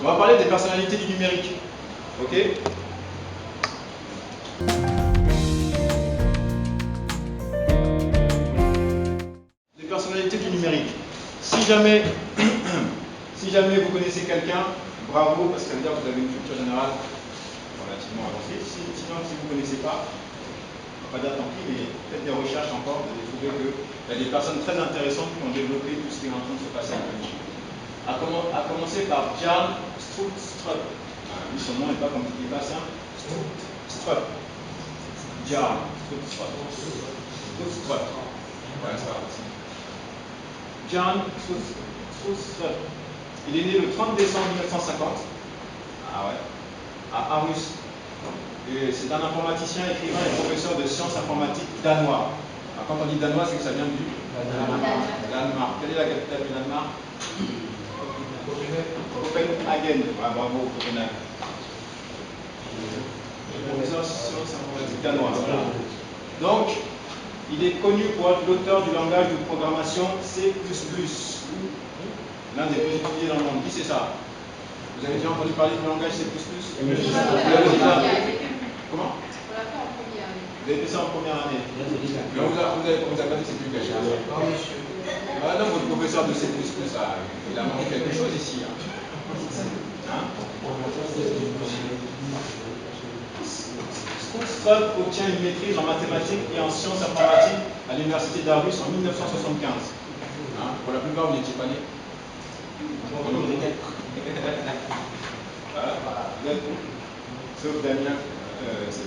On va parler des personnalités du numérique. Ok? Les personnalités du numérique. Si jamais, si jamais vous connaissez quelqu'un, bravo, parce que ça veut dire que vous avez une culture générale relativement avancée. Sinon, si vous ne connaissez pas, pas dire tant pis, mais faites des recherches encore, vous allez trouver qu'il y a des personnes très intéressantes qui ont développé tout ce qui est en train de se passer actuellement. À commencer par Jan Strootstrup. Lui, son nom n'est pas comme il est pas simple. Strootstrup. Jan Strootstrup. Strootstrup. Ouais, c'est pas possible. Jan Strootstrup. Il est né le 30 décembre 1950. Ah ouais. À Aarhus. Et c'est un informaticien, écrivain et professeur de sciences informatiques danois. Alors, quand on dit danois, c'est que ça vient du Danemark. Quelle est la capitale du Danemark? Copenhagen. Ah, bravo, Copenhagen. Professeur de sciences informatiques danois. Voilà. Donc, il est connu pour être l'auteur du langage de programmation C++. L'un des plus étudiés dans le monde. Qui c'est ça? Vous avez déjà entendu parler du langage C++? Comment? Vous avez fait ça en première année. Mais on vous a pas dit que c'est plus caché. Non, monsieur. Ah non, votre professeur de C++, là, il a manqué quelque chose ici. Hein? Strootstrup obtient une maîtrise en mathématiques et en sciences informatiques à l'université d'Aarhus en 1975. Hein? Pour la plupart, vous n'étiez pas nés. Voilà. Sauf Damien. C'est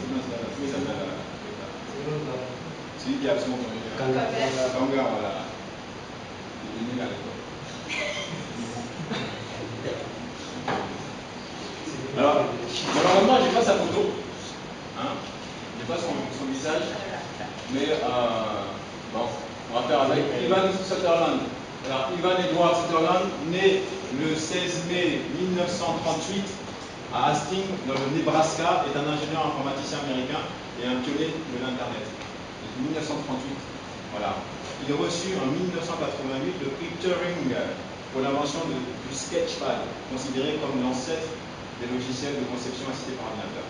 celui qui est absolument Ganga, voilà. Il est nul à l'époque. Alors, malheureusement, j'ai pas sa photo. Hein? J'ai pas son visage. Mais bon, on va faire avec Ivan Sutherland. Alors, Ivan Edward Sutherland, né le 16 mai 1938 à Hastings, dans le Nebraska, est un ingénieur informaticien américain et un pionnier de l'Internet. Depuis 1938. Voilà. Il est reçu en 1988 le prix Turing pour l'invention du Sketchpad, considéré comme l'ancêtre des logiciels de conception assistée par ordinateur.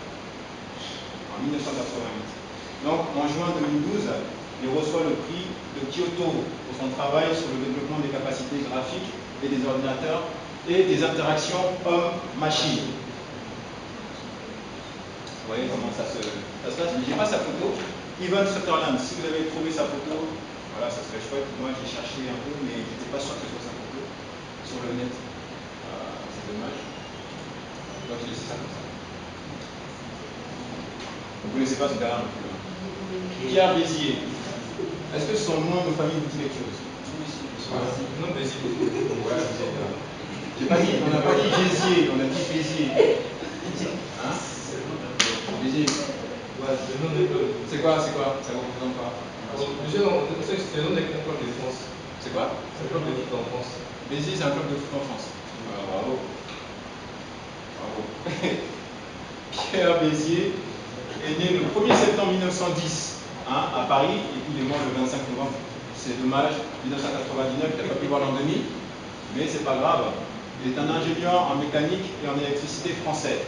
En 1988. Donc, en juin 2012, il reçoit le prix de Kyoto pour son travail sur le développement des capacités graphiques et des ordinateurs et des interactions homme-machine. Vous voyez comment ça se passe. Mais je n'ai pas sa photo. Ivan Sutherland, si vous avez trouvé sa photo, voilà, ça serait chouette. Moi, j'ai cherché un peu, mais je n'étais pas sûr que ce soit sa photo sur le net. C'est dommage. Donc, j'ai laissé ça comme ça. Vous ne connaissez pas ce gars-là non plus. Pierre Bézier. Est-ce que son nom de famille vous dit quelque chose? Non, Bézier. Ouais, on n'a pas dit Bézier, on a dit Bézier. Hein? Bézier. Ouais, c'est quoi? Ça représente quoi? Déjà, c'est le nom d'un club de France. C'est quoi? C'est un club de foot en France. Béziers, c'est un club de foot en France. Bravo. Bravo. Pierre Bézier est né le 1er septembre 1910 à Paris, et puis il est mort le 25 novembre. C'est dommage, 1999, il n'a pas pu voir l'an 2000, mais c'est pas grave. Il est un ingénieur en mécanique et en électricité français.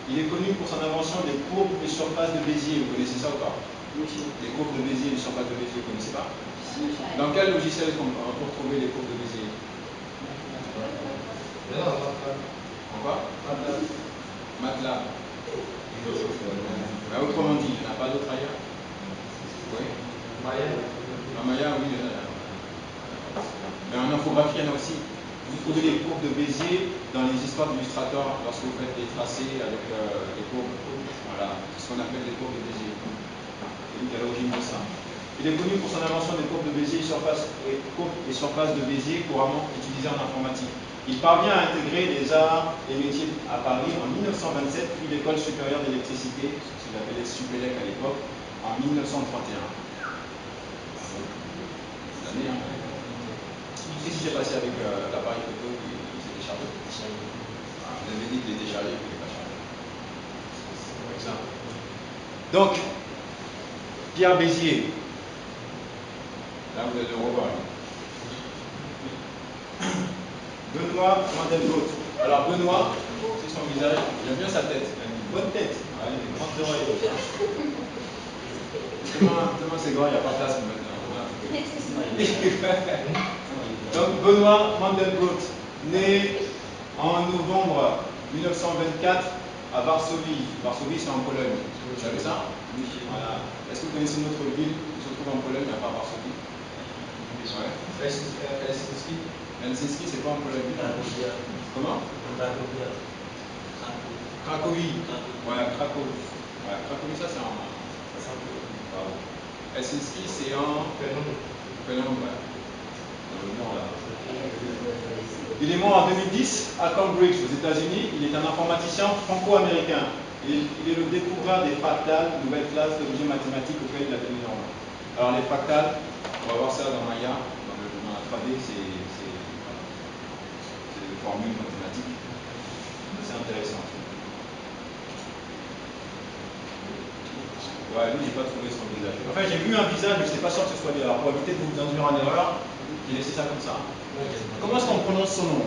Il est connu pour son invention des courbes et surfaces de Bézier. Vous connaissez ça ou pas? Les courbes de Bézier et les surfaces de Bézier, vous ne connaissez pas? Dans quel logiciel on peut trouver les courbes de Bézier? En quoi? MATLAB. Autrement dit, il n'y en a pas d'autres ailleurs? Oui. Maya, oui. Mais en infographie, il y en a aussi. Vous trouvez les courbes de Bézier dans les histoires d'illustrateurs lorsque vous faites des tracés avec les courbes. Voilà, ce qu'on appelle les courbes de Bézier. C'est lui qui est à l'origine de ça. Il est connu pour son invention des courbes de Bézier et courbes et surfaces de Bézier couramment utilisées en informatique. Il parvient à intégrer les arts et métiers à Paris en 1927, puis l'école supérieure d'électricité, ce qu'il appelait Supélec à l'époque, en 1931. L'année, hein. Qu'est-ce qui s'est passé avec l'appareil photo qui s'est déchargé? Vous avez dit qu'il est déchargé, il n'est pas chargé. C'est ça. Donc, Pierre Bézier. Là, vous allez le revoir. Benoît Mandelbrot. Alors Benoît, c'est son visage, j'aime bien sa tête, il a une bonne tête. Ouais, il a des grandes oreilles. Demain c'est grand, il n'y a pas de place pour maintenant. Donc Benoît Mandelbrot, né en novembre 1924 à Varsovie. Varsovie c'est en Pologne. Vous savez ça? Voilà. Est-ce que vous connaissez une autre ville qui se trouve en Pologne à part Varsovie? Ouais. Helsinki. Helsinki, c'est pas en Pologne. Comment? Cracovie. Ouais, Cracovie. Ouais, Cracovie, ça c'est en. Bravo. Helsinki, c'est en. Finlande, ouais. Dans le nord là. Il est mort en 2010 à Cambridge, aux États-Unis. Il est un informaticien franco-américain. Il est le découvreur des fractales, nouvelle classe d'objets mathématiques auxquels il a donné nom. Alors les fractales, on va voir ça dans Maya, dans la 3D, c'est des formules mathématiques. C'est intéressant. Ouais, lui, j'ai pas trouvé son visage. Enfin, j'ai vu un visage, mais je n'étais pas sûr que ce soit lui. Alors, pour éviter de vous induire en erreur, j'ai laissé ça comme ça. Comment est-ce qu'on prononce son nom?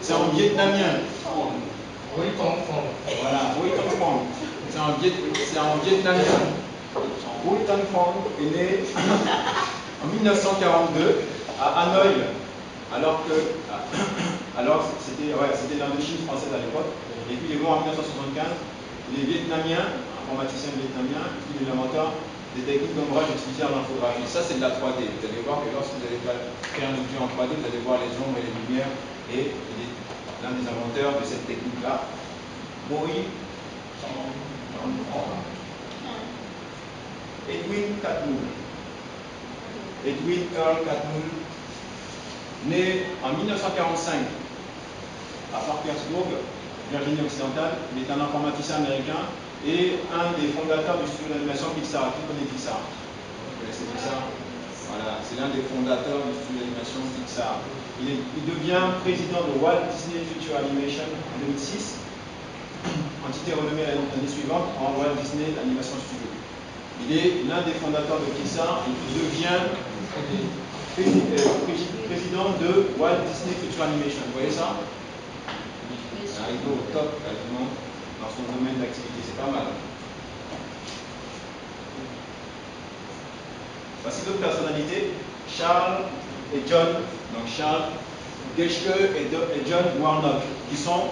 C'est en vietnamien. Oui, Tong. Voilà, Huy Tong Phong. C'est en vietnamien. Huy Tong Phong est né en 1942 à Hanoï, alors c'était l'Indochine française à l'époque. Et puis il est mort en 1975. Il est vietnamien, informaticien vietnamien, il est l'inventeur des techniques d'ombrage utilisées en infographie. Ça, c'est de la 3D. Vous allez voir que lorsque vous allez créer un objet en 3D, vous allez voir les ombres et les lumières. Et il est l'un des inventeurs de cette technique-là. Boy Edwin Catmull. Edwin Earl Catmull, né en 1945 à Parkersburg, Virginie occidentale. Il est un informaticien américain et un des fondateurs du studio d'animation Pixar. Qui connaît Pixar? Vous connaissez Pixar? Voilà, c'est l'un des fondateurs du studio d'animation Pixar. Il devient président de Walt Disney Future Animation en 2006, entité renommée l'année suivante en Walt Disney Animation Studio. Il est l'un des fondateurs de Pixar et il devient président de Walt Disney Future Animation. Vous voyez ça? Il est au top quasiment dans son domaine d'activité, c'est pas mal. Voici d'autres personnalités, Charles et John, donc Charles Geschke et John Warnock, qui sont,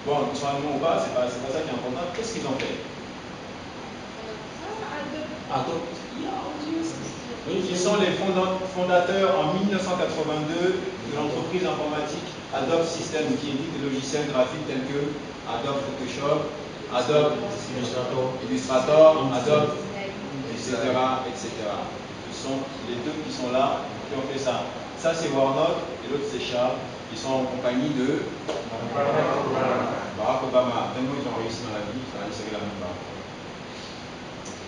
bon, ils sont allemands ou pas, c'est pas ça qui est important. Qu'est-ce qu'ils ont fait? Ils sont les fondateurs en 1982 de l'entreprise informatique Adobe Systems, qui édite des logiciels graphiques tels que Adobe Photoshop, Adobe Illustrator, Adobe, etc. Ce sont les deux qui sont là, qui ont fait ça. Ça c'est Warnock et l'autre c'est Charles. Ils sont en compagnie de Barack Obama. Tellement ils ont réussi dans la vie, ils ont inséré la même barre.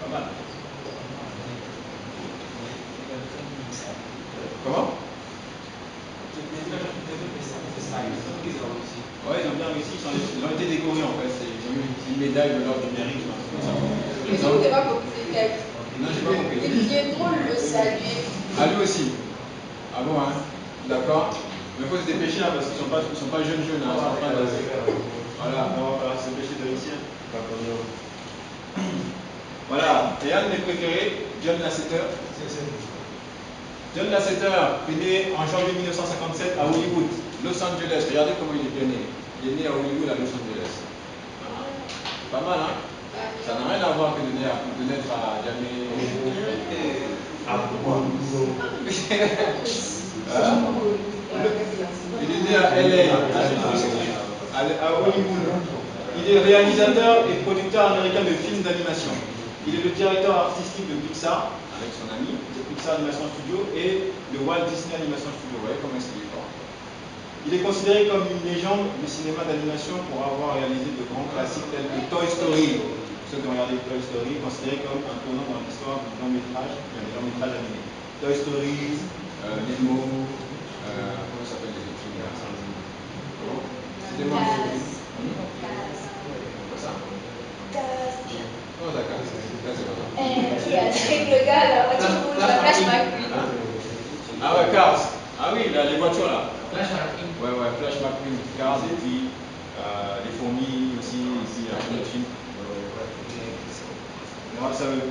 Pas mal. Comment? Ouais, ils ont bien réussi, ils ont été décorés en fait. Ils ont eu une médaille de l'ordre du mérite. Mais vous n'avez pas compris quel. Non, j'ai pas compris. Il est drôle le saluer. Ah, lui aussi. Ah bon, hein? D'accord. Mais il faut se dépêcher là parce qu'ils ne sont pas jeunes, hein. Ils sont en train de. Voilà, on va se dépêcher de ici. Voilà. Et un de mes préférés, John Lasseter. John Lasseter est né en janvier 1957 à Hollywood, Los Angeles. Regardez comment il est bien né. Il est né à Hollywood, à Los Angeles. Pas mal, hein? Ça n'a rien à voir que de naître à jamais. Il est né à LA, à Hollywood. Il est réalisateur et producteur américain de films d'animation. Il est le directeur artistique de Pixar, avec son ami, de Pixar Animation Studio et de Walt Disney Animation Studio. Vous voyez comment est-ce qu'il est fort. Il est considéré comme une légende du cinéma d'animation pour avoir réalisé de grands classiques tels que Toy Story. Ceux qui ont regardé Toy Story, considéré comme un tournant dans l'histoire du long métrage, des longs métrages animés. Toy Story, Nemo, comment ça s'appelle les autres films là? Comment? C'était moi. Quoi ça? Comment ça casse? Avec le gars, la voiture rouge, la flashback. Ah ouais, Cars. Ah oui, là, les voitures là. Flash marking. Ouais, Flash Mapping Card et puis les fourmis aussi, ici, sur le film. Ça veut.